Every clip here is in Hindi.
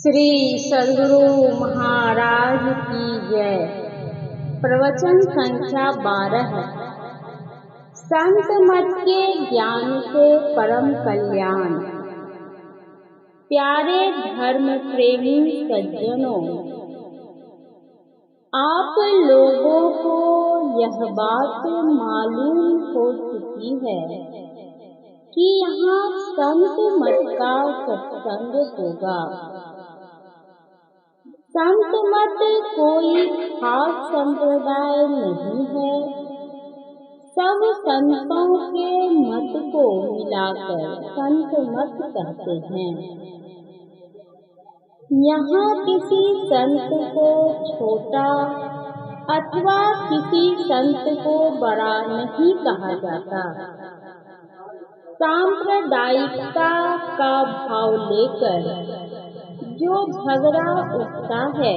श्री सद्गुरु महाराज की जय। प्रवचन संख्या 12। संत मत के ज्ञान से परम कल्याण। प्यारे धर्म प्रेमी सज्जनों, आप लोगों को यह बात मालूम हो चुकी है कि यहाँ संत मत का सत्संग होगा। संत मत कोई खास संप्रदाय नहीं है। सब संतों के मत को मिलाकर संत मत कहते हैं। यहाँ किसी संत को छोटा अथवा किसी संत को बड़ा नहीं कहा जाता। सांप्रदायिकता का भाव लेकर जो झगड़ा उठता है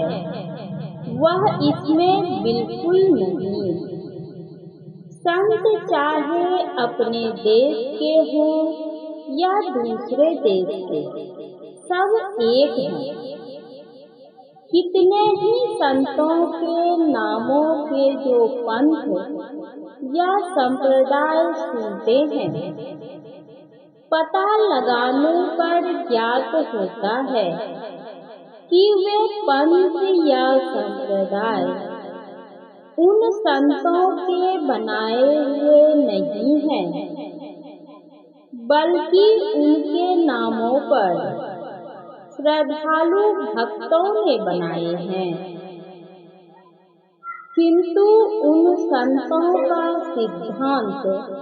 वह इसमें बिल्कुल नहीं। संत चाहे अपने देश के हों या दूसरे देश के, सब एक हैं। कितने ही संतों के नामों के जो पंथ या संप्रदाय सुनते हैं, पता लगाने पर ज्ञात होता है कि वे पंथ या संप्रदाय उन संतों के बनाए हुए नहीं हैं, बल्कि उनके नामों पर श्रद्धालु भक्तों ने बनाए हैं। किंतु उन संतों का सिद्धांत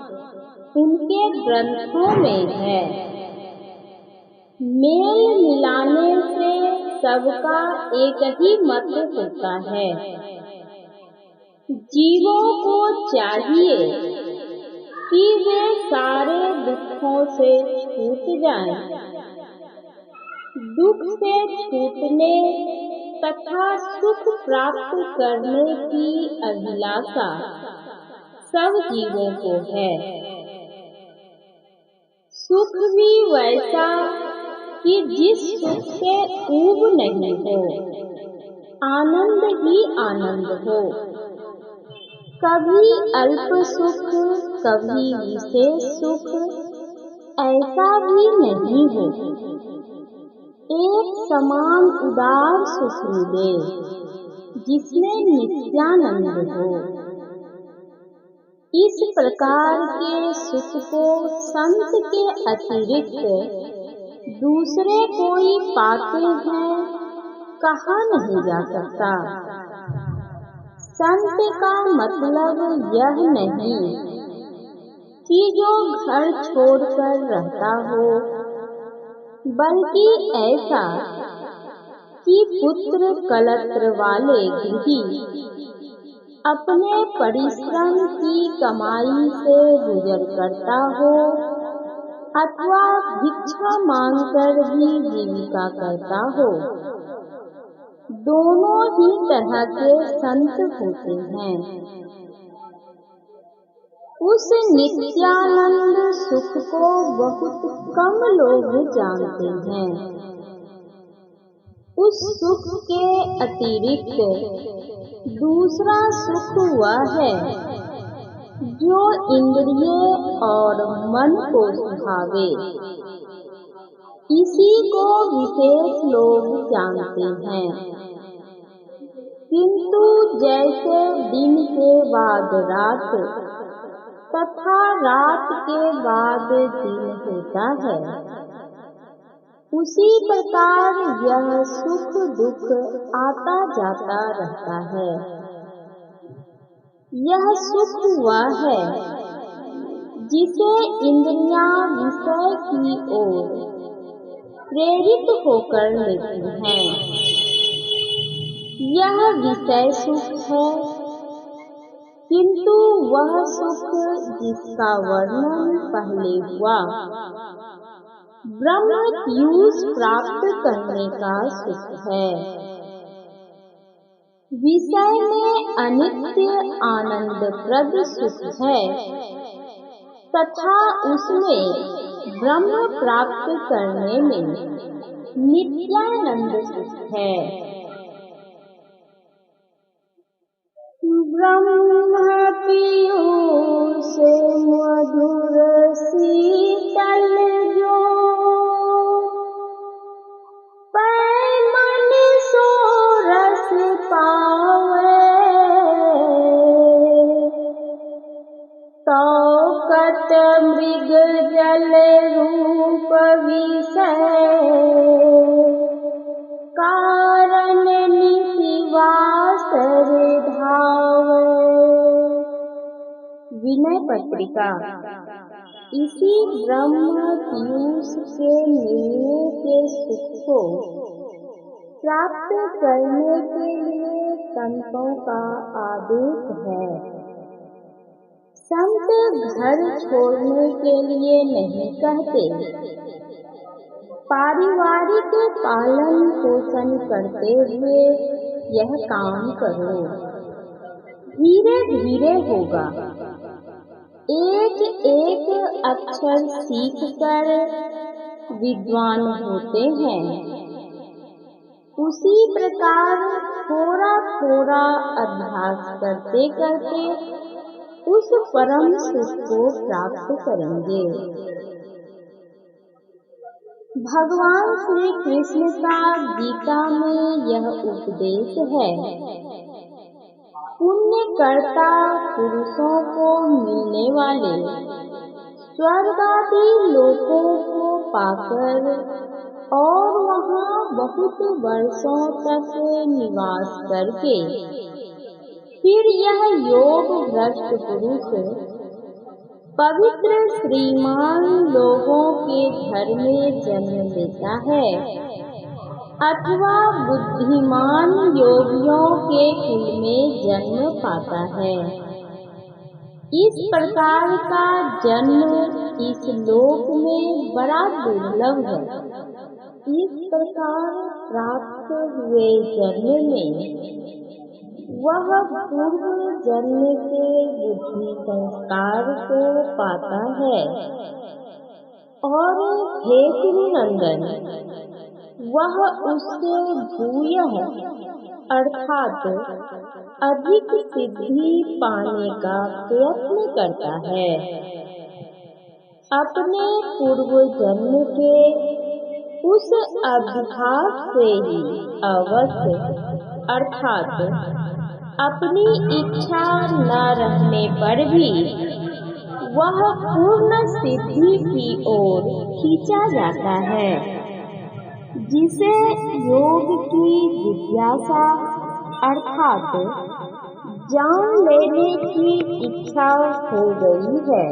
उनके ग्रंथों में है। मेल मिलाने से सबका एक ही मत होता है। जीवों को चाहिए कि वे सारे दुखों से छूट जाएं। दुख से छूटने तथा सुख प्राप्त करने की अभिलाषा सब जीवों को है। सुख भी वैसा कि जिस सुख से ऊब नहीं हो, आनंद ही आनंद हो। कभी अल्प सुख, कभी विशेष सुख, ऐसा भी नहीं हो। एक समान उदार सुख मिले जिसमें नित्यानंद हो। इस प्रकार के सुख को संत के अतिरिक्त दूसरे कोई पाते हैं कहा नहीं जा सकता। संत का मतलब यह नहीं कि जो घर छोड़कर रहता हो, बल्कि ऐसा कि पुत्र कलत्र वाले गृही अपने परिश्रम की कमाई से गुजर करता हो अथवा भिक्षा मांगकर भी जीविका करता हो, दोनों ही तरह के संत होते हैं। उस नित्यानंद सुख को बहुत कम लोग जानते हैं। उस सुख के अतिरिक्त दूसरा सुख वह है जो इंद्रिय और मन को सुहावे। इसी को विशेष लोग जानते हैं। किंतु जैसे दिन के बाद रात तथा रात के बाद दिन होता है, उसी प्रकार यह सुख दुख आता जाता रहता है। यह सुख वह है जिसे इंद्रियां विषय की ओर प्रेरित होकर लेती हैं। यह विषय सुख है, किंतु वह सुख जिसका वर्णन पहले हुआ, ब्रह्म पीयूष प्राप्त करने का सुख है। विषय में अनित्य आनंदप्रद सुख है तथा उसमें ब्रह्म प्राप्त करने में नित्यानंद सुख है। ब्रह्म पीयूष मधुर शीतल जो पै मन सो रस पावे, तो कत मृग जल रूप विषय कारण नितिवासर धावे। विनय पत्रिका। इसी ब्रह्म पीयूष के मिलने के सुख को प्राप्त करने के लिए संतों का आदेश है। संत घर छोड़ने के लिए नहीं कहते। पारिवारिक पालन पोषण करते हुए यह काम करो, धीरे धीरे होगा। एक एक अक्षर सीख कर विद्वान होते हैं, उसी प्रकार थोड़ा थोड़ा अभ्यास करते करते उस परम सुख को प्राप्त करेंगे। भगवान श्री कृष्ण का गीता में यह उपदेश है, पुण्यकर्ता पुरुषों को मिलने वाले स्वर्ग आदि लोकों को पाकर और वहाँ बहुत वर्षों तक निवास करके फिर यह योग भ्रष्ट पुरुष पवित्र श्रीमान लोगों के घर में जन्म लेता है अथवा बुद्धिमान योगियों के कुल में जन्म पाता है। इस प्रकार का जन्म इस लोक में बड़ा दुर्लभ है। इस प्रकार प्राप्त हुए जन्म में वह पूर्व जन्म के बुद्धि संस्कार को पाता है और हे गुरुनंदन, वह उससे भूयः अर्थात अधिक सिद्धि पाने का प्रयत्न करता है। अपने पूर्व जन्म के उस अभ्यास से ही अवश्य अर्थात अपनी इच्छा न रहने पर भी वह पूर्ण सिद्धि की ओर खींचा जाता है, जिसे योग की जिज्ञासा अर्थात जान लेने की इच्छा हो गई है,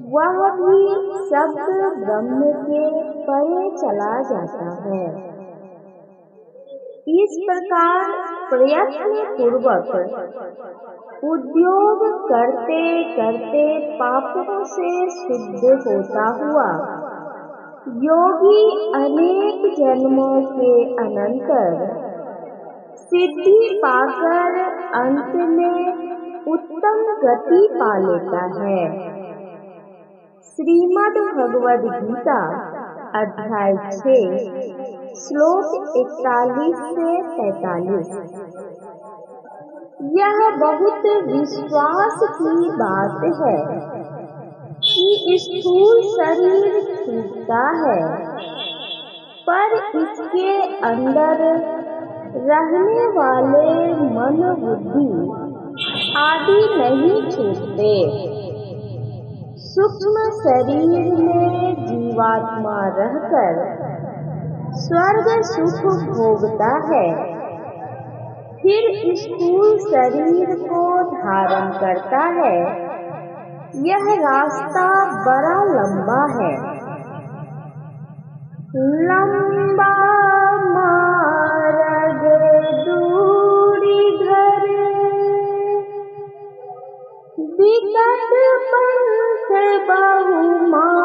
वह भी शब्द ब्रह्म के परे चला जाता है। इस प्रकार प्रयत्न पूर्वक उद्योग करते करते पापों से शुद्ध होता हुआ योगी अनेक जन्मों के अनंतर सिद्धि पाकर अंत में उत्तम गति पा लेता है। श्रीमद् भगवद गीता अध्याय 6 श्लोक 41 से 45। यह बहुत विश्वास की बात है कि स्थूल शरीर छूटता है, पर इसके अंदर रहने वाले मन बुद्धि आदि नहीं छूटते। सूक्ष्म शरीर में जीवात्मा रहकर स्वर्ग सुख भोगता है, फिर स्थूल शरीर को धारण करता है। यह रास्ता बड़ा लंबा है। लंबा मार्ग दूरी घर विकट पंथ बहुमारे,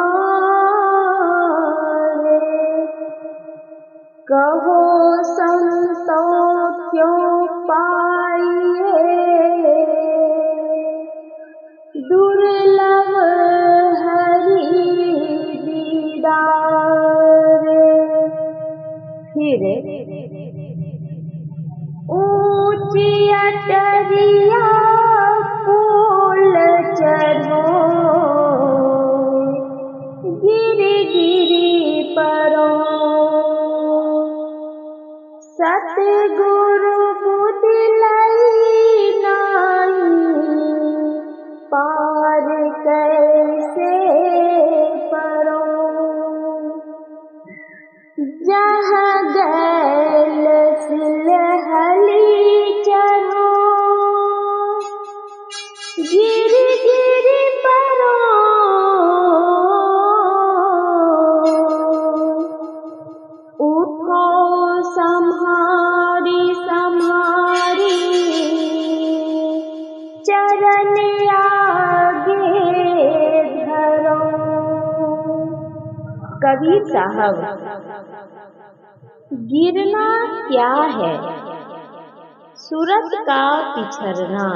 कहो संतों क्यों पाइए दुर्लभ हरि दीदार। फिर ऊंची अटरिया फूल चढ़ो, गिरी गिरी परो, सतगुरु बुद्धि लई नाही, पार कैसे परो। जहाँ गैल सिलहली चढ़ो, गिरी गिरी परो, उठो सम्हारी सम्हारी, चरण आगे धरो। कबीर साहब, गिरना क्या है? सूरत का पिछड़ना।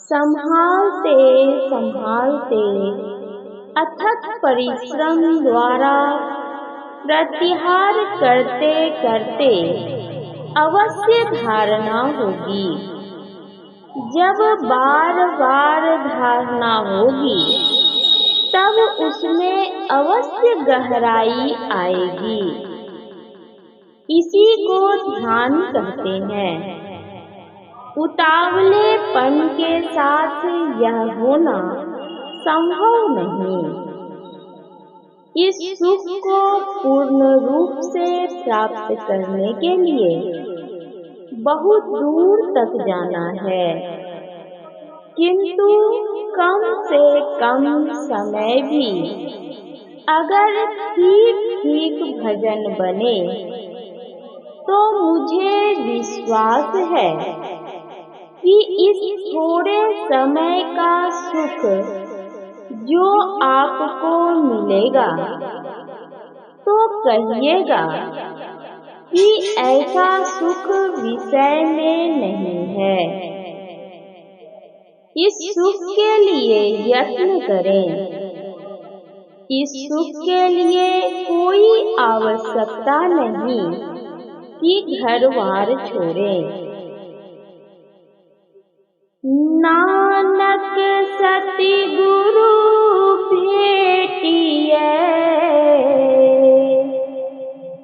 संभालते संभालते अथक परिश्रम द्वारा प्रत्याहार करते करते अवश्य धारणा होगी। जब बार बार धारणा होगी तब उसमें अवश्य गहराई आएगी। इसी को ध्यान कहते हैं। उतावलेपन के साथ यह होना संभव नहीं। इस सुख को पूर्ण रूप से प्राप्त करने के लिए बहुत दूर तक जाना है, किंतु कम से कम समय भी अगर ठीक ठीक भजन बने तो मुझे विश्वास है कि इस थोड़े समय का सुख जो आपको मिलेगा तो कहिएगा कि ऐसा सुख विषय में नहीं है। इस सुख के लिए यत्न करें। इस सुख के लिए कोई आवश्यकता नहीं कि घर-बार छोड़ें। नानक सति गुरु भेटिए,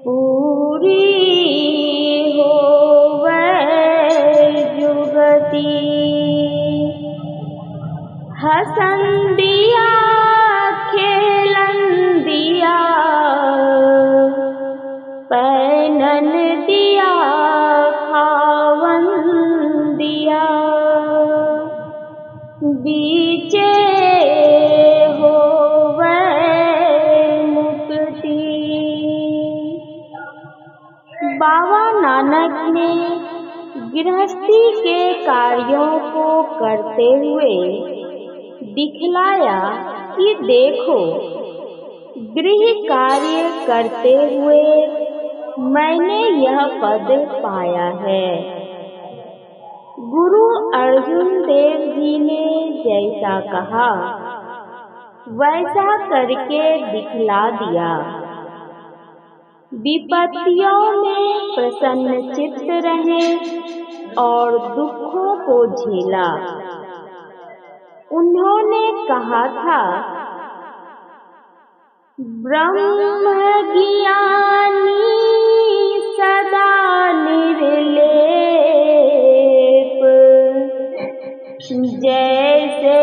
पूरी होवे जुगति। हसन दिया खेलन दिया, पैनन दिया खावन दिया, बीचे होवे मुक्ति। बाबा नानक ने गृहस्थी के कार्यों को करते हुए दिखलाया कि देखो, गृह कार्य करते हुए मैंने यह पद पाया है। गुरु अर्जुन देव जी ने जैसा कहा वैसा करके दिखला दिया। विपत्तियों में प्रसन्न चित्त रहे और दुखों को झेला। उन्होंने कहा था, ब्रह्म ज्ञानी सदा निर्लेप, जैसे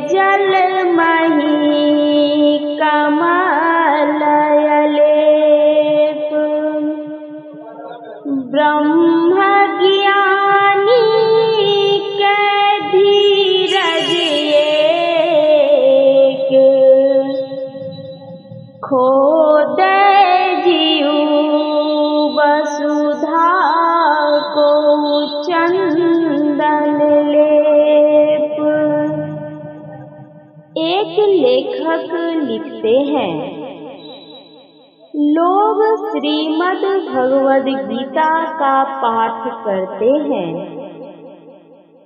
जल मही कमल लेप। ब्रह्म ज्ञानी के धीरज एक, खो दे जीव वसुधा को चंदन लेप। एक लेखक लिखते हैं, लोग श्रीमद् भगवद गीता का पाठ करते हैं,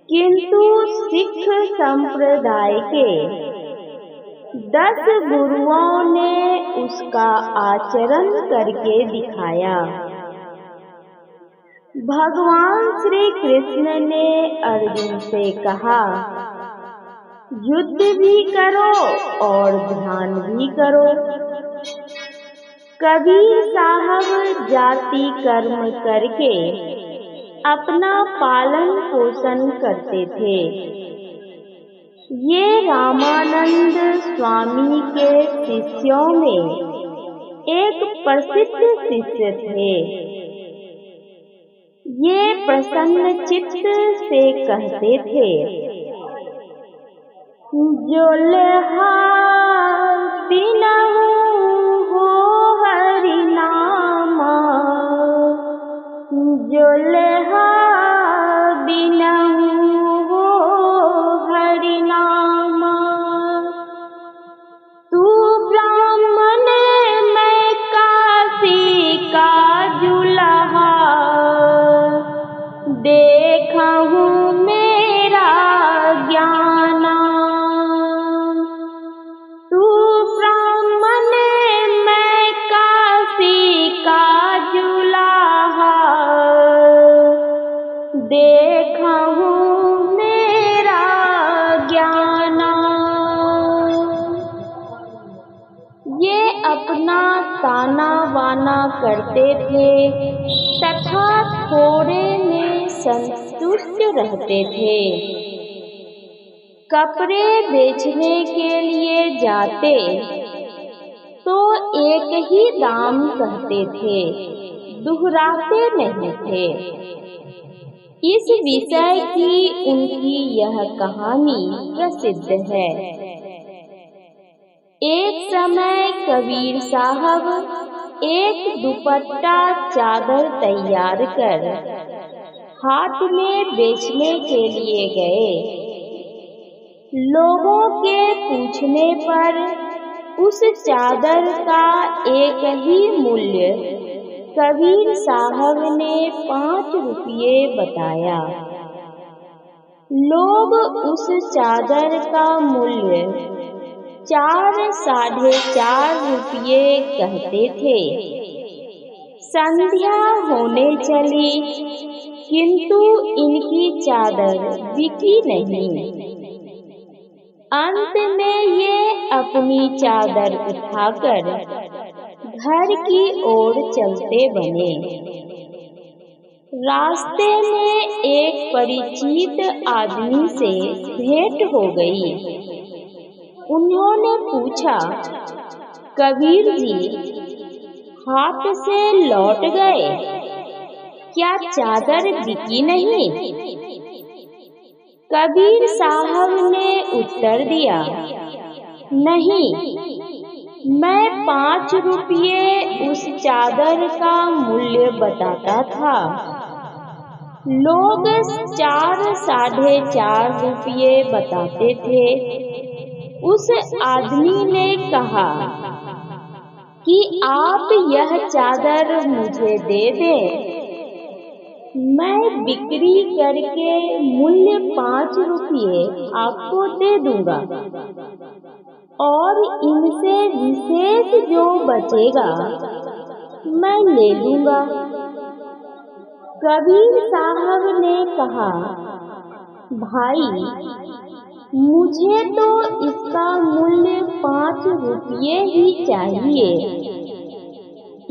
किंतु सिख संप्रदाय के 10 गुरुओं ने उसका आचरण करके दिखाया। भगवान श्री कृष्ण ने अर्जुन से कहा, युद्ध भी करो और ध्यान भी करो। कबीर साहब जाति कर्म करके अपना पालन पोषण करते थे। ये रामानंद स्वामी के शिष्यों में एक प्रसिद्ध शिष्य थे। ये प्रसन्न चित्त से कहते थे, जो लेहा बिनहु हो हरि नामा, जो लेहा बिनहु हो हरि नामा। तू ब्राह्मण मैं काशी का जुलहा, देखहूँ मेरा ज्ञाना। तू ब्राह्मण मैं काशी का जुलहा, देखहूँ मेरा ज्ञाना। ये अपना ताना बाना करते थे तथा थोड़े में संतुष्ट रहते थे। कपड़े बेचने के लिए जाते तो एक ही दाम कहते थे, दुहराते नहीं थे। इस विषय की उनकी यह कहानी प्रसिद्ध है। एक समय कबीर साहब एक दुपट्टा चादर तैयार कर हाट में बेचने के लिए गए। लोगों के पूछने पर उस चादर का एक ही मूल्य कबीर साहब ने 5 रुपये बताया। लोग उस चादर का मूल्य 4 साढ़े 4 रुपये कहते थे। संध्या होने चली किंतु इनकी चादर बिकी नहीं। अंत में ये अपनी चादर उठाकर घर की ओर चलते बने। रास्ते में एक परिचित आदमी से भेंट हो गई। उन्होंने पूछा, कबीर जी हाट से लौट गए, क्या चादर बिकी नहीं? कबीर साहब ने उत्तर दिया, नहीं, मैं 5 रुपये उस चादर का मूल्य बताता था। लोग 4 साढ़े 4 रुपये बताते थे। उस आदमी ने कहा कि आप यह चादर मुझे दे दें, मैं बिक्री करके मूल्य 5 रुपये आपको दे दूंगा और इनसे विशेष जो बचेगा मैं ले लूंगा। कबीर साहब ने कहा, भाई मुझे तो इसका मूल्य 5 रुपये ही चाहिए,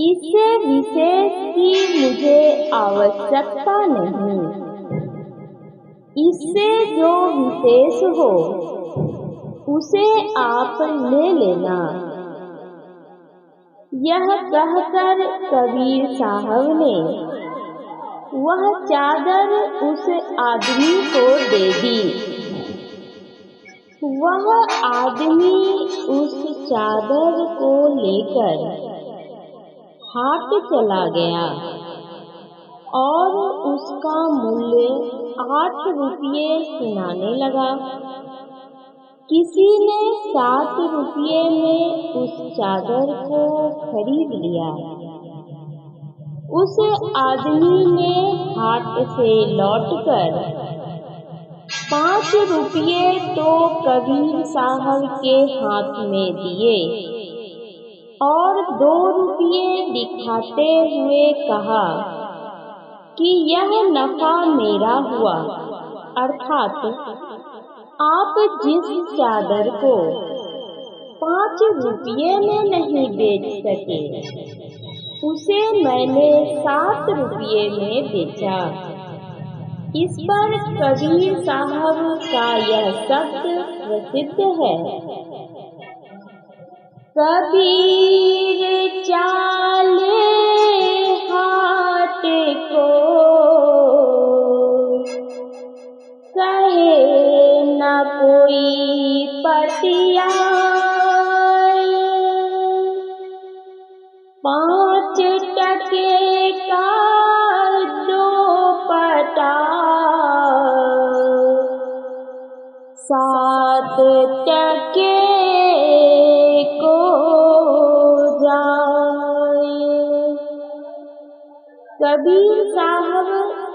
इससे विशेष की मुझे आवश्यकता नहीं। इससे जो विशेष हो उसे आप ले लेना। यह कहकर कबीर साहब ने वह चादर उस आदमी को दे दी। वह आदमी उस चादर को लेकर हाट चला गया और उसका मूल्य 8 रुपये सुनाने लगा। किसी ने 7 रुपये में उस चादर को खरीद लिया। उस आदमी ने हाट से लौटकर 5 रुपये तो कबीर साहब के हाथ में दिए और 2 रुपये दिखाते हुए कहा कि यह नफा मेरा हुआ, अर्थात आप जिस चादर को 5 रुपये में नहीं बेच सके उसे मैंने 7 रुपये में बेचा। इस पर कबीर साहब का यह शब्द प्रसिद्ध है, कबीर चाले हाट को कहे न कोई पतिया, 5 टके का 2 पटा, 7 टके को जाए। कबीर साहब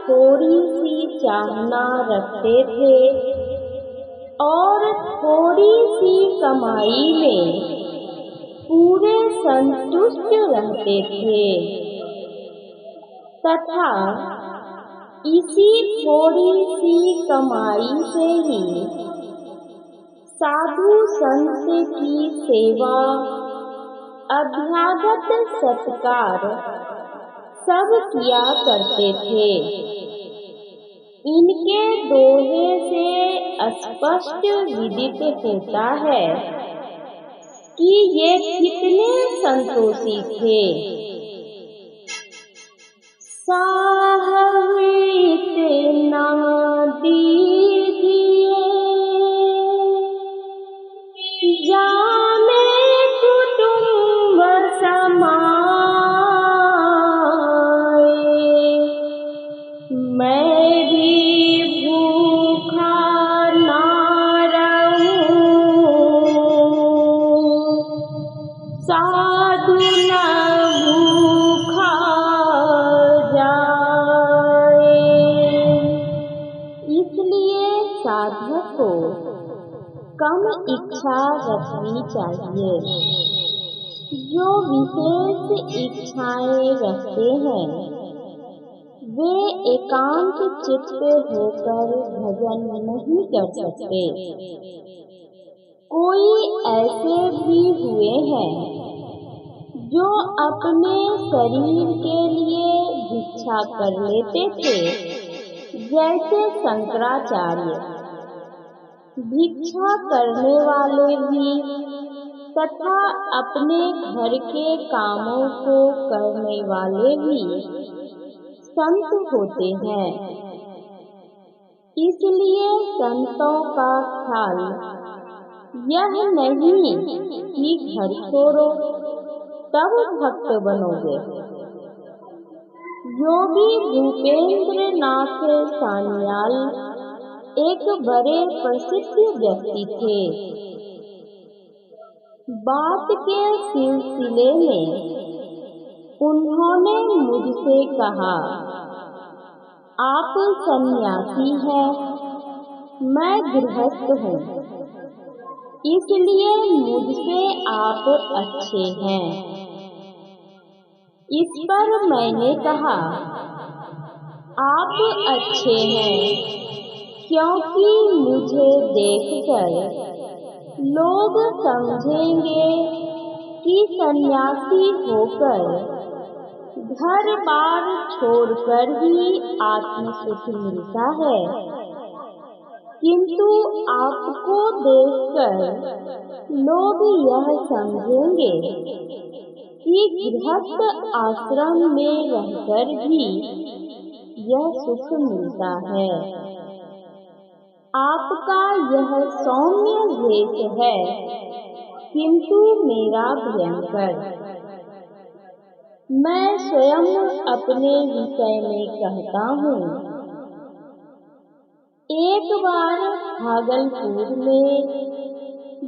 थोड़ी सी चाहना रखते थे और थोड़ी सी कमाई में पूरे संतुष्ट रहते थे तथा इसी थोड़ी सी कमाई से ही साधु संत की सेवा, अभ्यागत सत्कार सब किया करते थे। इनके दोहे से स्पष्ट विदित होता है कि ये कितने संतोषी थे। साहब इतना दीजिए जाने कुटुंब समाए, मैं भी भूखा ना रहूं, साधु न भूखा जाए। इसलिए साधक को कम इच्छा रखनी चाहिए। जो विशेष इच्छाएं रखते हैं वे एकांत चित्त होकर भजन नहीं कर सकते। कोई ऐसे भी हुए हैं जो अपने शरीर के लिए भिक्षा कर लेते थे, जैसे शंकराचार्य। भिक्षा करने वाले भी तथा अपने घर के कामों को करने वाले भी संत होते हैं। इसलिए संतों का ख्याल यह नहीं कि घर छोड़ो तब भक्त बनोगे। योगी भूपेंद्र नाथ सान्याल एक बड़े प्रसिद्ध व्यक्ति थे। बात के सिलसिले में उन्होंने मुझसे कहा, आप सन्यासी हैं, मैं गृहस्थ हूँ, इसलिए मुझसे आप अच्छे हैं। इस पर मैंने कहा, आप अच्छे हैं क्योंकि मुझे देखकर लोग समझेंगे कि सन्यासी होकर घर बार छोड़कर ही आत्म सुख मिलता है, किंतु आपको देखकर लोग यह समझेंगे कि गृहस्थ आश्रम में रहकर भी यह सुख मिलता है। आपका यह सौम्य भेष है, किंतु मेरा भयंकर। मैं स्वयं अपने विषय में कहता हूँ। एक बार भागलपुर में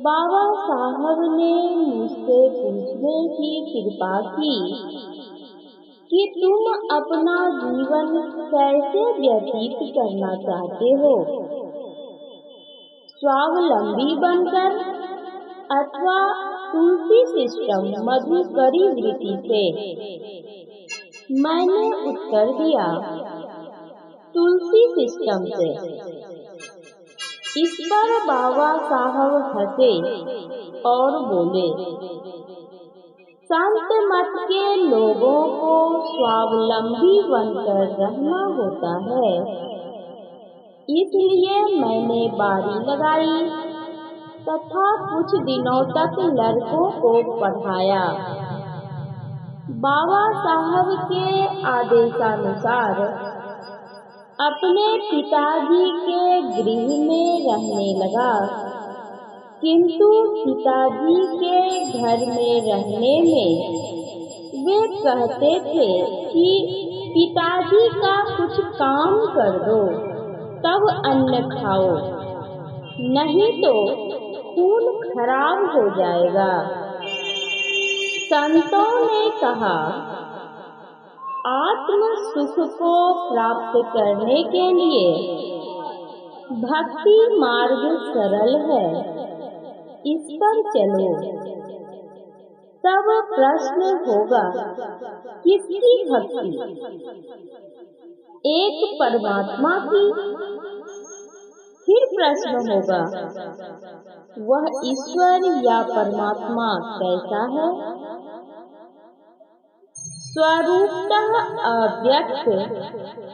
बाबा साहब ने मुझसे पूछने की कृपा की कि तुम अपना जीवन कैसे व्यतीत करना चाहते हो। स्वावलंबी बनकर अथवा तुलसी सिस्टम मधुकरी वृत्ति से? मैंने उत्तर दिया, तुलसी सिस्टम से। इस पर बाबा साहब हंसे और बोले, संत मत के लोगों को स्वावलंबी बनकर रहना होता है, इसलिए मैंने बारी लगाई तथा कुछ दिनों तक लड़कों को पढ़ाया। बाबा साहब के आदेशानुसार अपने पिताजी के गृह में रहने लगा, किंतु पिताजी के घर में रहने में वे कहते थे कि पिताजी का कुछ काम कर दो तब अन्न खाओ, नहीं तो खून खराब हो जाएगा। संतों ने कहा, आत्म सुख को प्राप्त करने के लिए भक्ति मार्ग सरल है, इस पर चलो। तब प्रश्न होगा, किसकी भक्ति? एक परमात्मा की। फिर प्रश्न होगा, वह ईश्वर या परमात्मा कैसा है? स्वरूपतः अव्यक्त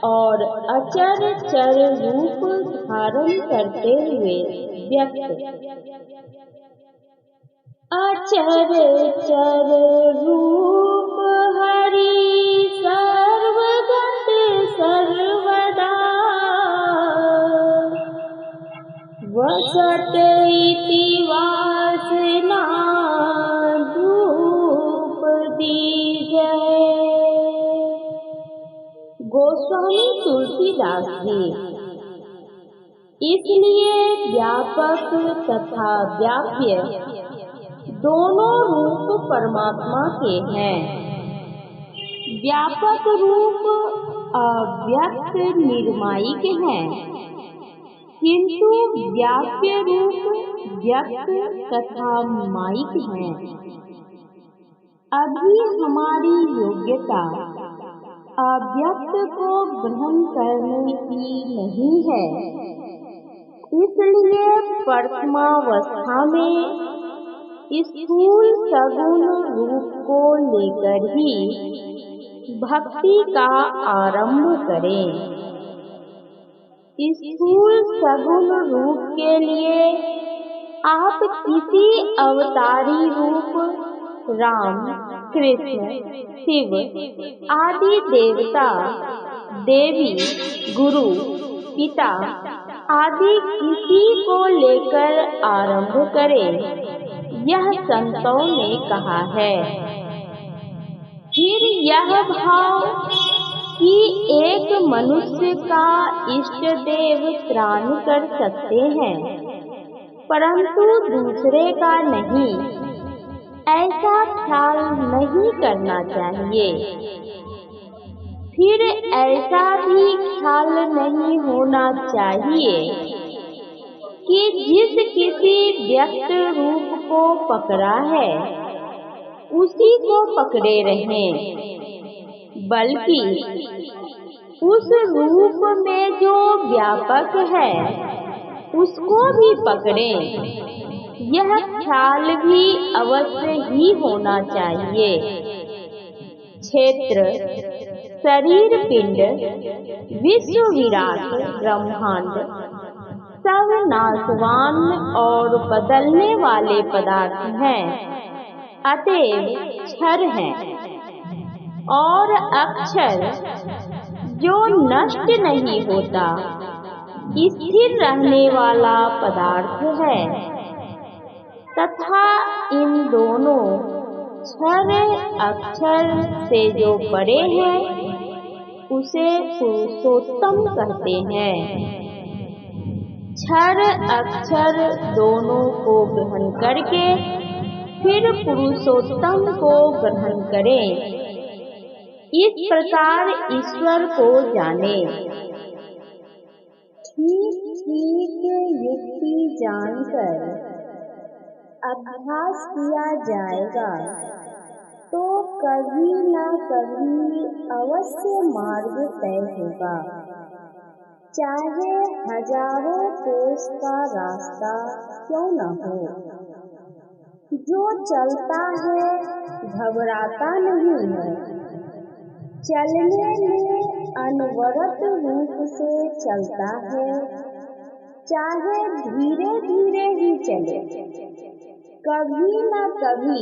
और अचर चर रूप धारण करते हुए व्यक्त। अचर चर रूप हरि सर्वगत सर्वदा, वसत इति वासना धूप दीजय। गोस्वामी तुलसीदास जी। इसलिए व्यापक तथा व्याप्य दोनों रूप परमात्मा के हैं। व्यापक रूप अव्यक्त निर्मायिक हैं, किंतु व्याप्य रूप व्यक्त तथा मायिक हैं। अभी हमारी योग्यता अव्यक्त को ग्रहण करने की नहीं है, इसलिए प्रथमावस्था में स्थूल सगुण रूप को लेकर ही भक्ति का आरंभ करें। स्थूल सगुण रूप के लिए आप किसी अवतारी रूप राम, कृष्ण, शिव आदि देवता, देवी, गुरु, पिता आदि किसी को लेकर आरंभ करें, यह संतों ने कहा है। फिर यह भाव कि एक मनुष्य का इष्ट देव त्राण कर सकते हैं, परंतु दूसरे का नहीं, ऐसा ख्याल नहीं करना चाहिए। फिर ऐसा भी ख्याल नहीं होना चाहिए कि जिस किसी व्यक्त रूप को पकड़ा है उसी को पकड़े रहें, बल्कि उस रूप में जो व्यापक है उसको भी पकड़ें। यह ख्याल भी अवश्य ही होना चाहिए। क्षेत्र, शरीर, पिंड, विश्व विराट ब्रह्मांड सब नाशवान और बदलने वाले पदार्थ हैं, अतएव क्षर हैं। और अक्षर जो नष्ट नहीं होता, स्थिर रहने वाला पदार्थ है, तथा इन दोनों क्षर अक्षर से जो बड़े हैं उसे पुरुषोत्तम कहते हैं। क्षर अक्षर दोनों को ग्रहण करके फिर पुरुषोत्तम को ग्रहण करें। इस प्रकार ईश्वर को जाने। ठीक ठीक युक्ति जानकर अभ्यास किया जाएगा तो कभी न कभी अवश्य मार्ग तय होगा, चाहे हजारों कोस का रास्ता क्यों न हो। जो चलता है घबराता नहीं है, चलने में अनवरत रूप से चलता है, चाहे धीरे धीरे ही चले, कभी न कभी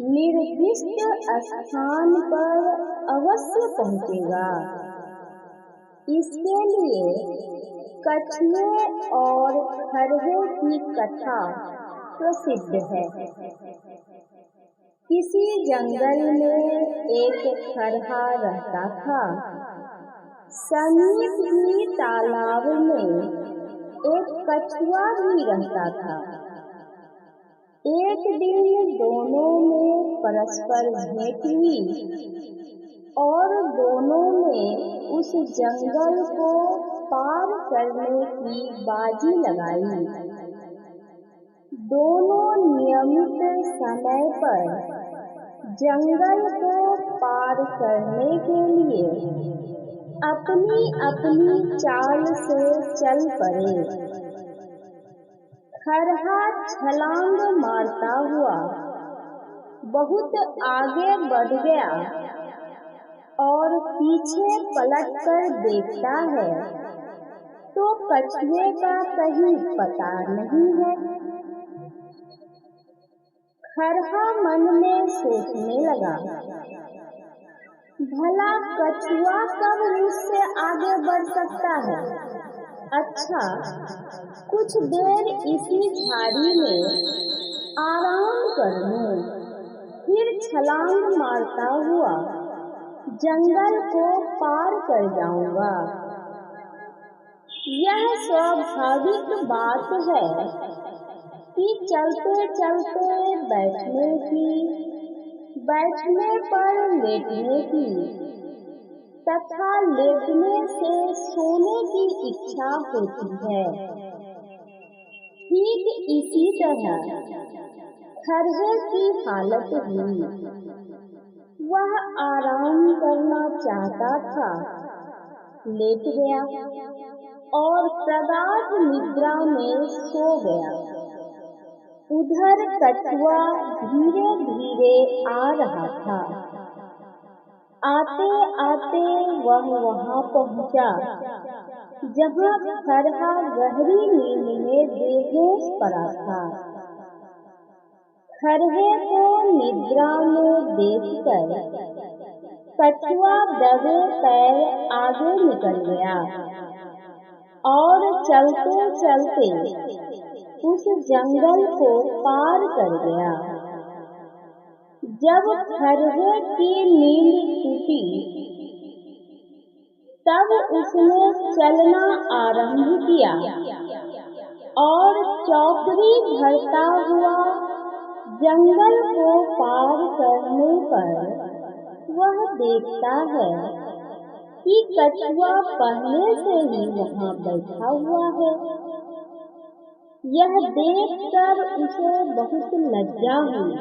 निर्दिष्ट स्थान पर अवश्य पहुंचेगा। इसके लिए कछुए और खरहे की कथा प्रसिद्ध है। किसी जंगल में एक खरहा रहता था। समीप ही तालाब में एक कछुआ भी रहता था। एक दिन दोनों में परस्पर भेंट हुई और दोनों ने उस जंगल को पार करने की बाजी लगाई। दोनों नियमित समय पर जंगल को पार करने के लिए अपनी अपनी चाल से चल पड़े। खरहा छलांग मारता हुआ बहुत आगे बढ़ गया और पीछे पलटकर देखता है तो कछुए का कहीं पता नहीं है। खरहा मन में सोचने लगा, भला कछुआ कब मुझसे आगे बढ़ सकता है। अच्छा, कुछ देर इसी झाड़ी में आराम कर लूं, फिर छलांग मारता हुआ जंगल को पार कर जाऊंगा। यह स्वाभाविक बात है कि चलते चलते बैठने पर लेटने की तथा लेटने से सोने की इच्छा होती है। ठीक इसी तरह खरहे की हालत हुई। वह आराम करना चाहता था, लेट गया और प्रगाढ़ निद्रा में सो गया। उधर कछुआ धीरे धीरे आ रहा था। आते आते वह वहां पहुंचा जहां खरहा गहरी नींद में बेहोश पड़ा था। खरहे को निद्रा में देखकर कछुआ दबे पैर आगे निकल गया और चलते चलते उस जंगल को पार कर गया। जब खरहे की नींद टूटी तब उसने चलना आरंभ किया और चौकड़ी भरता हुआ जंगल को पार करने पर वह देखता है कि कछुआ पहले से ही वहां बैठा हुआ है। यह देखकर उसे बहुत लज्जा हुई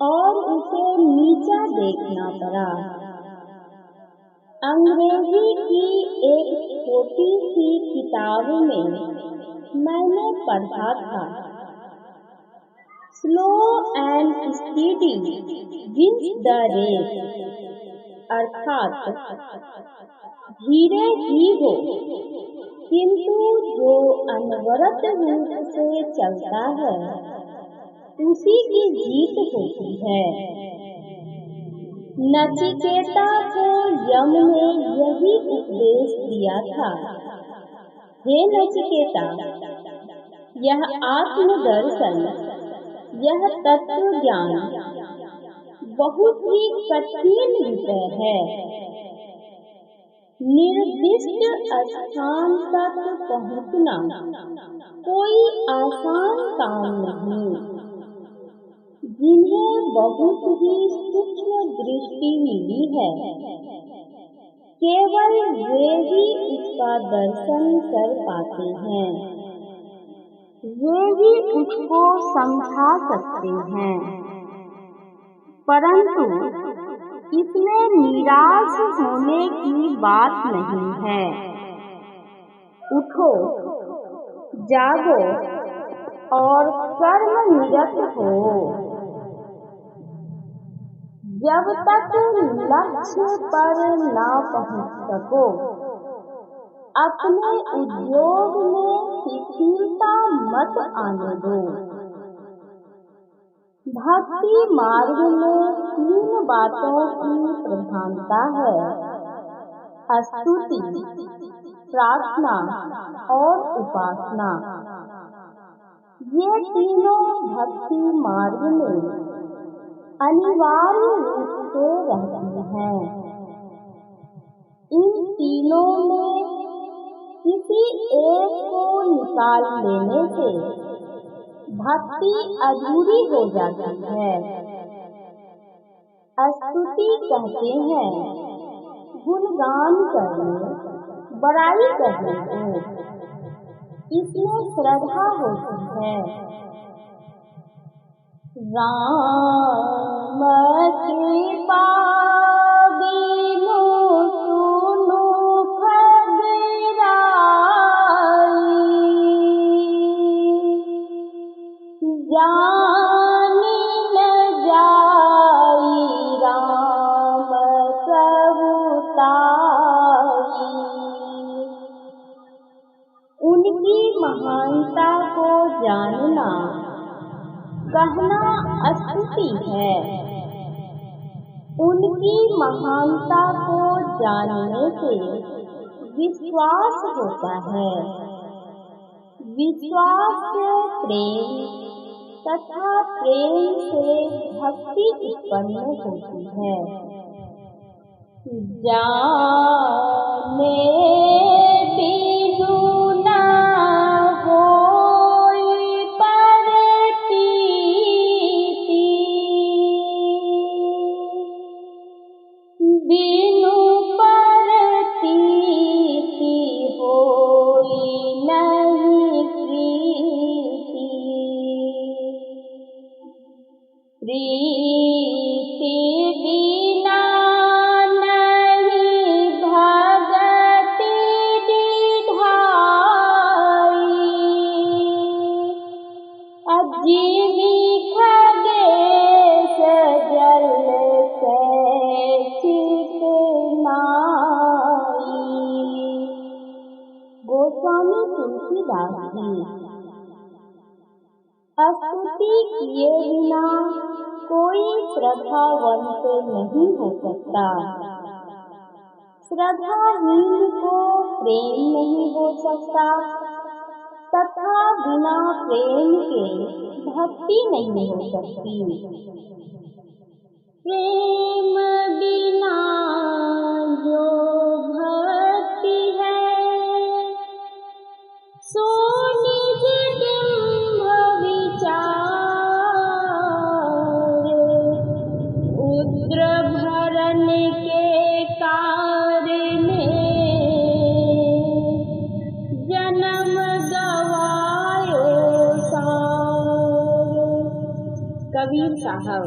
और उसे नीचा देखना पड़ा। अंग्रेजी की एक छोटी सी किताब में मैंने पढ़ा था, slow and speedy wins the race, अर्थात धीरे ही हो किंतु जो अनवरत रूप से चलता है उसी की जीत होती है। नचिकेता को यम ने यही उपदेश दिया था। हे नचिकेता, यह आत्मदर्शन, यह तत्व ज्ञान बहुत ही कठिन विषय है। निर्दिष्ट स्थान तक पहुंचना कोई आसान काम नहीं। जिन्हें बहुत ही सूक्ष्म दृष्टि मिली है केवल वे ही उसका दर्शन कर पाते हैं, वे ही उसको समझा सकते हैं। परंतु इसमें निराश होने की बात नहीं है। उठो, जागो और कर्म निरत हो। जब तक लक्ष्य पर न पहुंच सको, अपने उद्योग में शिथिलता मत आने दो। भक्ति मार्ग में 3 बातों की प्रधानता है: स्तुति, प्रार्थना और उपासना। ये तीनों भक्ति मार्ग में अनिवार्य रूप से रहती हैं। इन तीनों में किसी एक को निकाल लेने से भक्ति अधूरी हो जाती है। स्तुति कहते हैं गुणगान करने, बड़ाई करने को। इसमें श्रद्धा होती है। राम कृपा बिनु सुनु खगराई, जानी न जाई राम प्रभुताई। उनकी महानता को जानना, कहना स्तुति है। उनकी महानता को जानने से विश्वास होता है। विश्वास से प्रेम तथा प्रेम से भक्ति उत्पन्न होती है। जाने बिनु ना होई परतीति, बिनु परतीति होई नहीं प्रीति। प्रीति बिना नहीं भगति डिढ़ाई, अजीबी खगेश जल से चिकनाई। गोस्वामी तुलसीदास जी। स्तुति किए बिना कोई श्रद्धावंत नहीं हो सकता। श्रद्धाहीन को प्रेम नहीं हो सकता तथा बिना प्रेम के भक्ति नहीं हो सकती। प्रेम बिना जो भक्ति है, सो निज बिंब विचार। उद्र भरन के कारणे जन्म गवायो सार। कबीर साहब।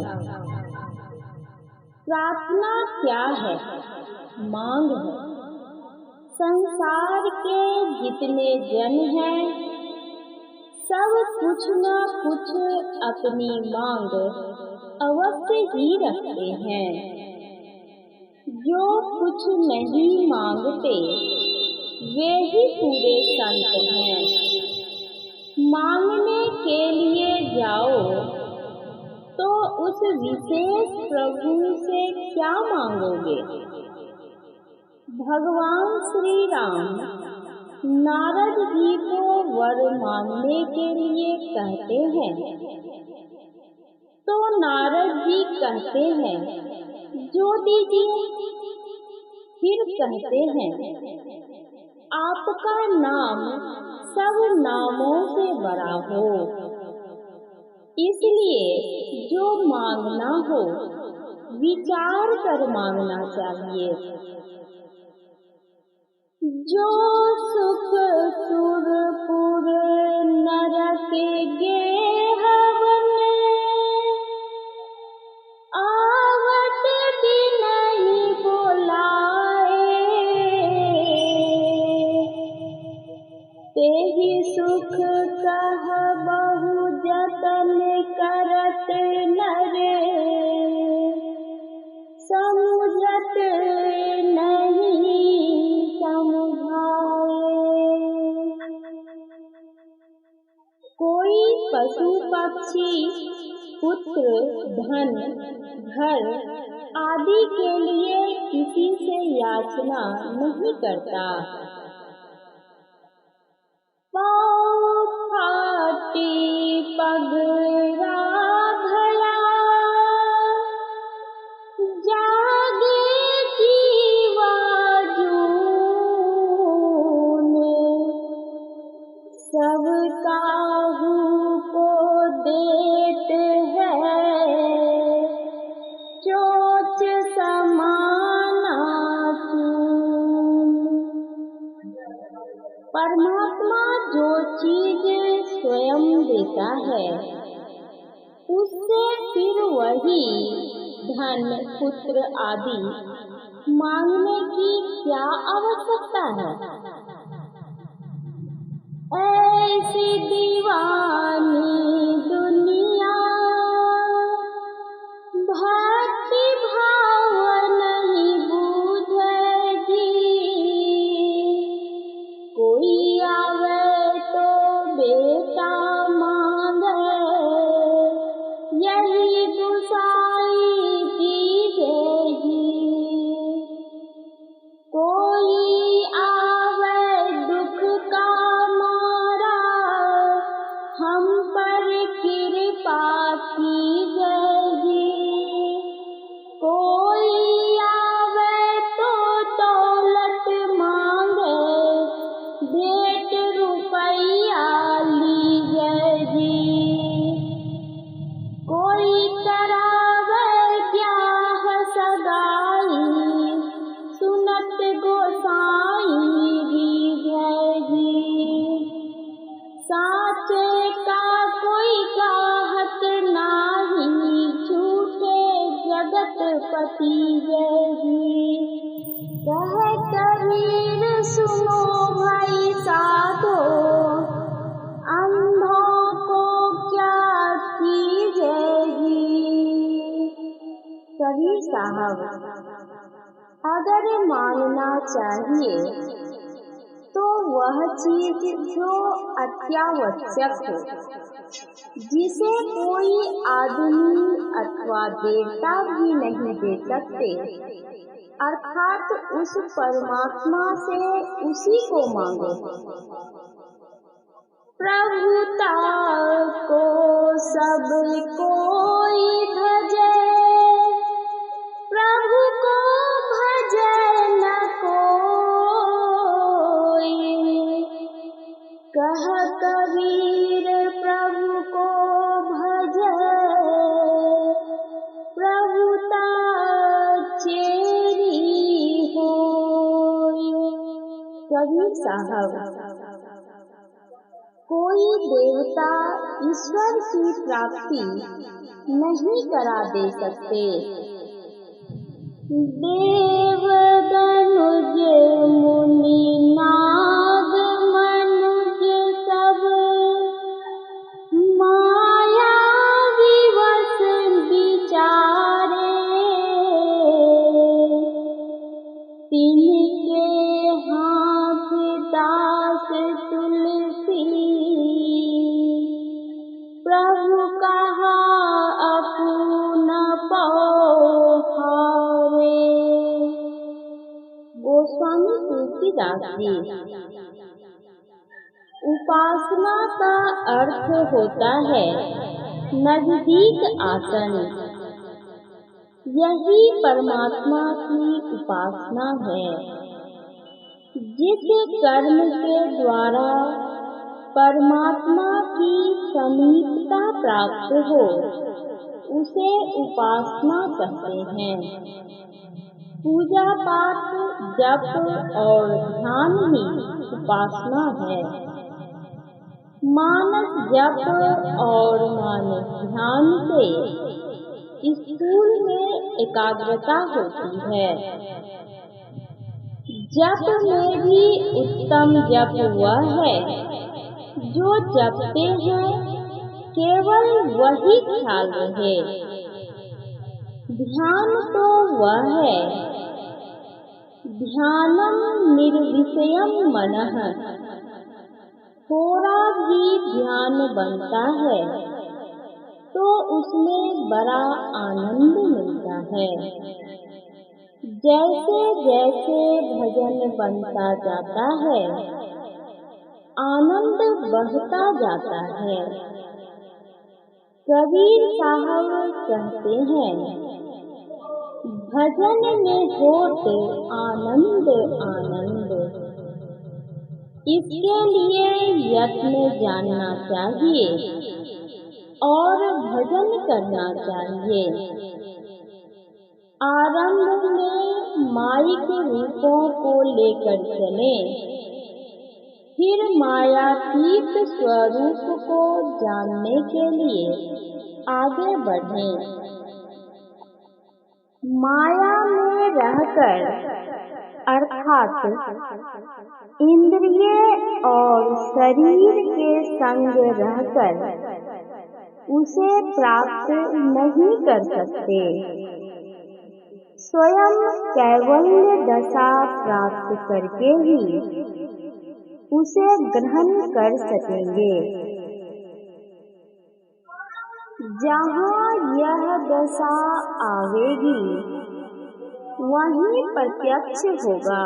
प्रार्थना क्या है? मांग है। संसार के जितने जन हैं, सब कुछ न कुछ अपनी मांग अवश्य ही रखते हैं। जो कुछ नहीं मांगते वे ही पूरे संत हैं। मांगने के लिए जाओ तो उस विशेष प्रभु से क्या मांगोगे? भगवान श्री राम नारद जी को वर मांगने के लिए कहते हैं तो नारद जी कहते हैं जो दीजिए। फिर कहते हैं आपका नाम सब नामों से बड़ा हो, इसलिए जो मांगना हो विचार कर मांगना चाहिए। जो सुख सुरपुर नरक गेहवन, आवत भी नहीं बोलाए। तेहि सुख कह बहु जतन करत नर, समुझत नहीं समुझाए। कोई पशु पक्षी पुत्र धन घर आदि के लिए किसी से याचना नहीं करता। पाँव फाटी पग राधया, जागे जीवा जून। सब काहू को देत है, चोच समाना चून। परमात्मा जो चीज स्वयं देता है, उससे फिर वही धन पुत्र आदि मांगने की क्या आवश्यकता है। ऐसी दीवानी दुनिया, भक्ति भाव नहीं बूझेगी। कोई आवे तो बेटा मांगे, यही गुसाई दीजेगी। कोई आवे दुख का मारा, हम पर कृपा कीजेगी। कोई आवे तो दौलत मांगे, भेंट रुपया लीजेगी। कोई करावे ब्याह सगाई, सुनत गोसाई रीझेगी। साचे का कोई गाहक नाही, झूठे जगत पतीजेगी। कह कबीर सुनो भाई साधो, अंधों को क्या कीजेगी। कबीर साहब, अगर मांगना चाहिए तो वह चीज जो अत्यावश्यक हो, जिसे कोई आदमी अथवा देवता भी नहीं दे सकते, अर्थात उस परमात्मा से उसी को मांगो। प्रभुता को सब कोई भजे, प्रभु को भजे न कोई। कह कबीर प्रभु को भजे, प्रभुता चेरी होई। कबीर साहब, कोई देवता ईश्वर की प्राप्ति नहीं करा दे सकते। देव दनुज मुनि नाग मनुज सब, माया विवश विचारे। तिनके हाथ दास तुलसी, प्रभु कहा अपून पौहारे। गोस्वामी तुलसीदास जी। उपासना का अर्थ होता है नजदीक आसन। यही परमात्मा की उपासना है। जिस कर्म के द्वारा परमात्मा की समीपता प्राप्त हो, उसे उपासना कहते हैं। पूजा पाठ, जप और ध्यान ही उपासना है। मानस जप और मानस ध्यान से स्थूल में एकाग्रता होती है। जप में भी उत्तम जप वह है जो जपते हैं केवल वही ख्याल रहे। ध्यान तो वह है, ध्यानम निर्विषयम मनः। थोड़ा भी ध्यान बनता है तो उसमें बड़ा आनंद मिलता है। जैसे जैसे भजन बनता जाता है, आनंद बढ़ता जाता है। कबीर साहब कहते हैं, भजन में होत आनंद आनंद। इसके लिए यत्न जानना चाहिए और भजन करना चाहिए। आरंभ में माइक रूपों को लेकर चलें, फिर मायातीत स्वरूप को जानने के लिए आगे बढ़ें। माया में रहकर अर्थात इंद्रिय और शरीर के संग रहकर उसे प्राप्त नहीं कर सकते। स्वयं कैवल्य दशा प्राप्त करके ही उसे ग्रहण कर सकेंगे। जहाँ यह दशा आवेगी वहीं प्रत्यक्ष होगा।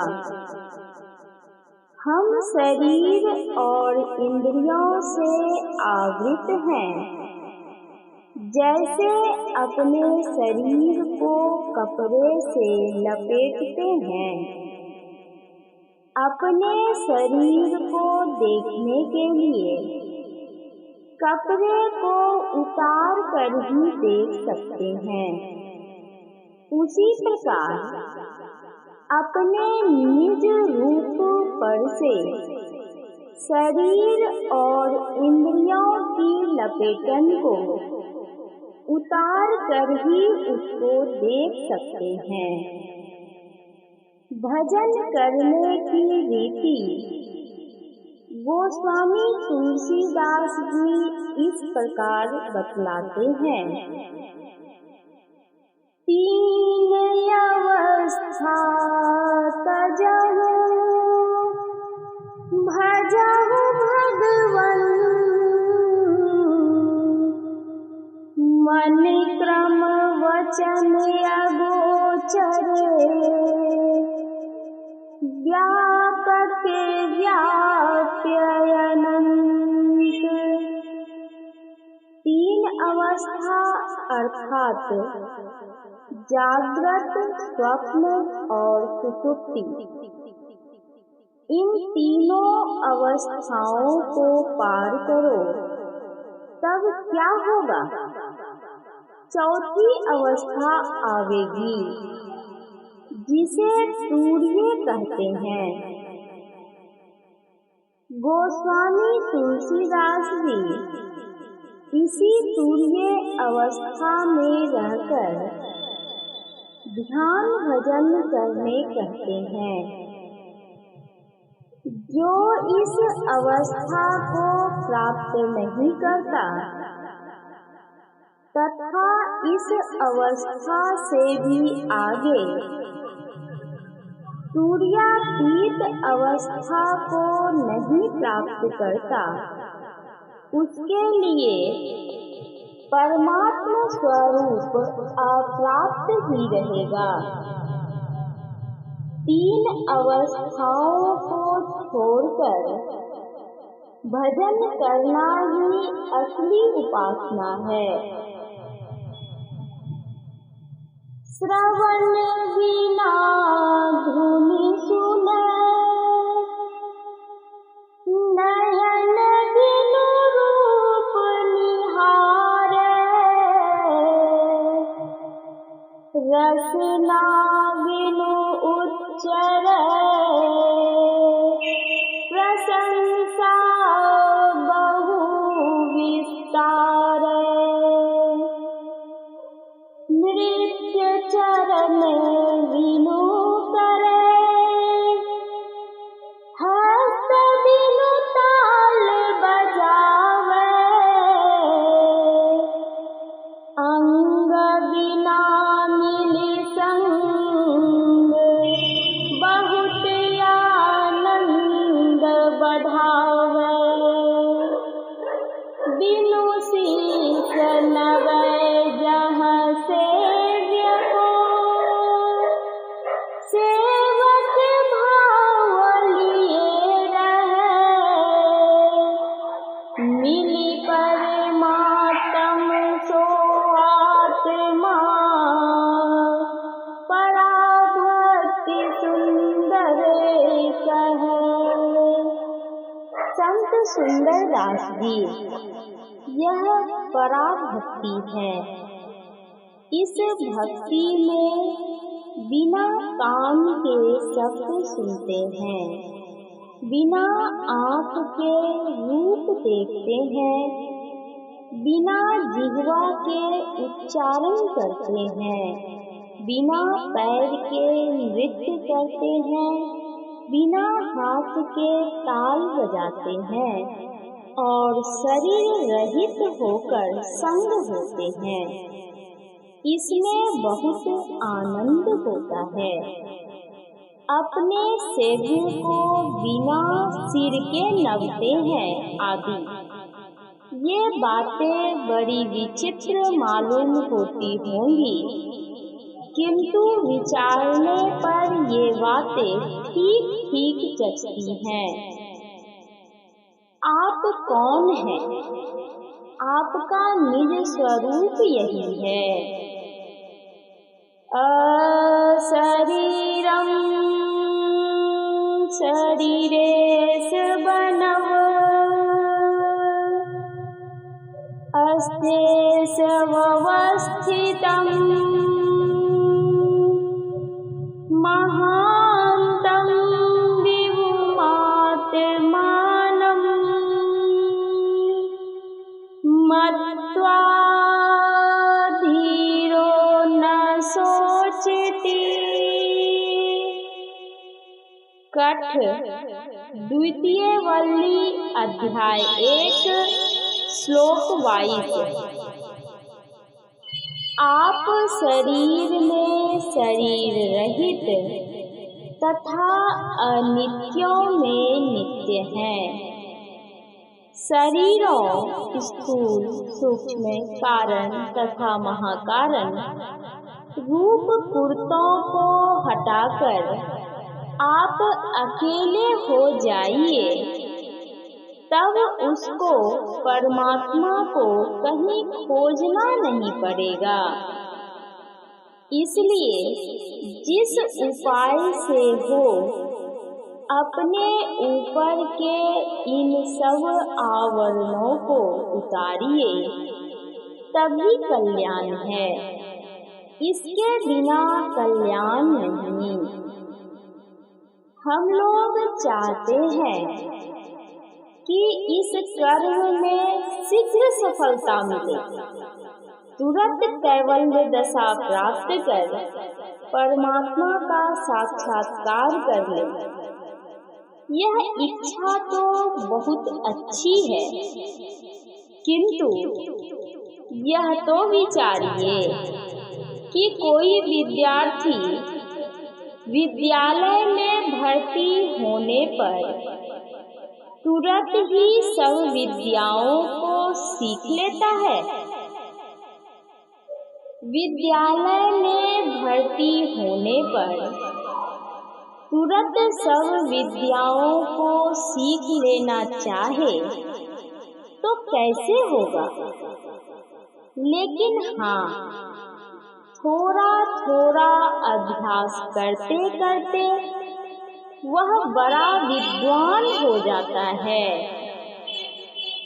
हम शरीर और इंद्रियों से आवृत हैं। जैसे अपने शरीर को कपड़े से लपेटते हैं, अपने शरीर को देखने के लिए कपड़े को उतार कर ही देख सकते हैं। उसी प्रकार अपने निज रूप पर से शरीर और इंद्रियों की लपेटन को उतार कर ही उसको देख सकते हैं। भजन करने की रीति गोस्वामी तुलसीदास जी इस प्रकार बतलाते हैं। तीन अवस्था तजहु भजहु भगवन, मन क्रम वचन अगोचर, व्यापक व्याप्य अनंत। तीन अवस्था अर्थात जागृत, स्वप्न और सुषुप्ति, इन तीनों अवस्थाओं को पार करो तब क्या होगा? चौथी अवस्था आवेगी जिसे तूर्य कहते हैं। गोस्वामी तुलसीदास जी इसी तूर्य अवस्था में रहकर ध्यान भजन करने कहते हैं। जो इस अवस्था को प्राप्त नहीं करता तथा इस अवस्था से भी आगे तुर्यातीत अवस्था को नहीं प्राप्त करता, उसके लिए परमात्मा स्वरूप अप्राप्त ही रहेगा। तीन अवस्थाओं को छोड़कर भजन करना ही असली उपासना है। श्रवण बिना धुनि सुनै, नयन बिनु रूप निहारै, रसना बिनु उच्चरै प्रशंसा बहु विस्तारै नृत्य चरण बिनु करे हस्त बिनु ताल बजावे अंग बिना मिलि संग बहुत आनंद बढ़ावे बिनु शीस नवै जहाँ सेव्य को सेवक भाव लिए रहे मिली परमात्म सो आत्मा पराभक्ति सुंदर कहे। संत सुंदर दास जी, यह पराभक्ति है। इस भक्ति में बिना कान के शब्द सुनते हैं, बिना आँख के रूप देखते हैं, बिना जिह्वा के उच्चारण करते हैं, बिना पैर के नृत्य करते हैं, बिना हाथ के ताल बजाते हैं और शरीर रहित होकर संग होते हैं। इसमें बहुत आनंद होता है। अपने सेव्य को बिना सिर के नवते हैं आदि ये बातें बड़ी विचित्र मालूम होती होंगी, किंतु विचारने पर ये बातें ठीक ठीक जचती हैं। आप कौन हैं? आपका निज स्वरूप यही है। शरीरम शरीरेश बनव अस्तेश व्यवस्थितम् महान्तं विभुमात्मानं मत्वा धीरो न सोचति। कठ द्वितीय वल्ली अध्याय 1 श्लोक 22। आप शरीर में शरीर रहित तथा अनित्यों में नित्य हैं। शरीरों स्थूल सूक्ष्म कारण तथा महाकारण रूप पुर्तों को हटाकर आप अकेले हो जाइए, तब उसको परमात्मा को कहीं खोजना नहीं पड़ेगा। इसलिए जिस उपाय से हो अपने ऊपर के इन सब आवरणों को उतारिए, तभी कल्याण है। इसके बिना कल्याण नहीं। हम लोग चाहते हैं कि इस कर्म में शीघ्र सफलता मिले, तुरंत कैवल्य दशा प्राप्त कर परमात्मा का साक्षात्कार कर ले। यह इच्छा तो बहुत अच्छी है, किंतु यह तो विचारिए कि कोई विद्यार्थी विद्यालय में भर्ती होने पर तुरंत ही सब विद्याओं को सीख लेता है। विद्यालय में भर्ती होने पर तुरंत सब विद्याओं को सीख लेना चाहे तो कैसे होगा? लेकिन हाँ, थोड़ा थोड़ा अभ्यास करते करते वह बड़ा विद्वान हो जाता है।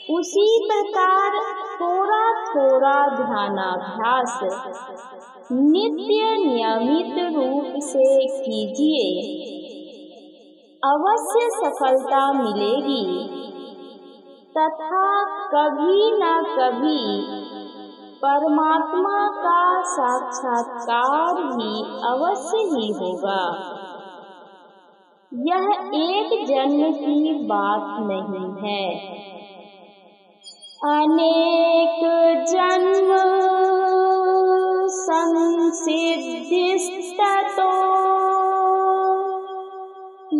उसी प्रकार थोड़ा थोड़ा ध्यानाभ्यास नित्य नियमित रूप से कीजिए, अवश्य सफलता मिलेगी तथा कभी न कभी परमात्मा का साक्षात्कार भी अवश्य ही होगा। यह एक जन्म की बात नहीं है, अनेक जन्म संसिद्धिस्ततो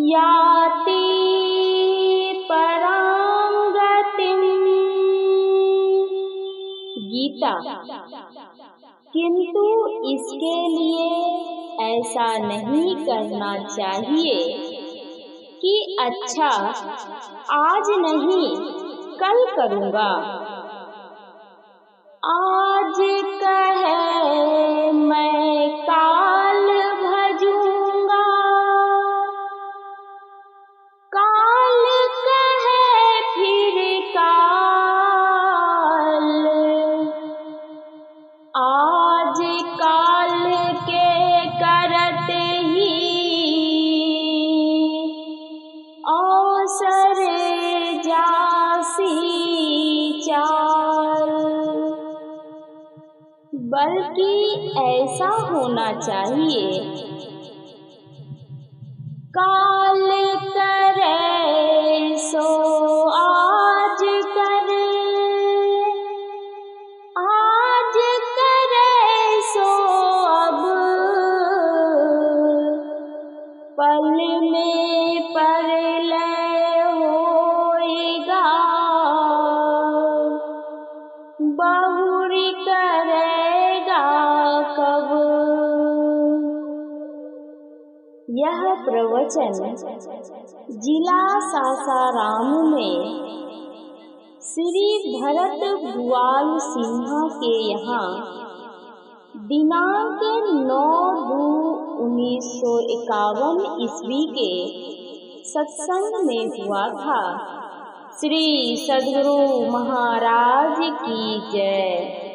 याति परां गतिम्। गीता। किंतु इसके लिए ऐसा नहीं करना चाहिए कि अच्छा आज नहीं कल करूँगा, आज कहे मैं काल भजूंगा, काल कहे फिर काल, आज काल के करते ही अवसर जासी चाल। बल्कि ऐसा होना चाहिए, काल करे सो आज करे, आज करे सो अब, पल में परलय होएगा, बहुरी करेगा कब। यह प्रवचन जिला सासाराम में श्री भरत भुआल सिन्हा के यहाँ दिनांक 9/2/1951 ईस्वी के सत्संग में हुआ था। श्री सद्गुरु महाराज की जय।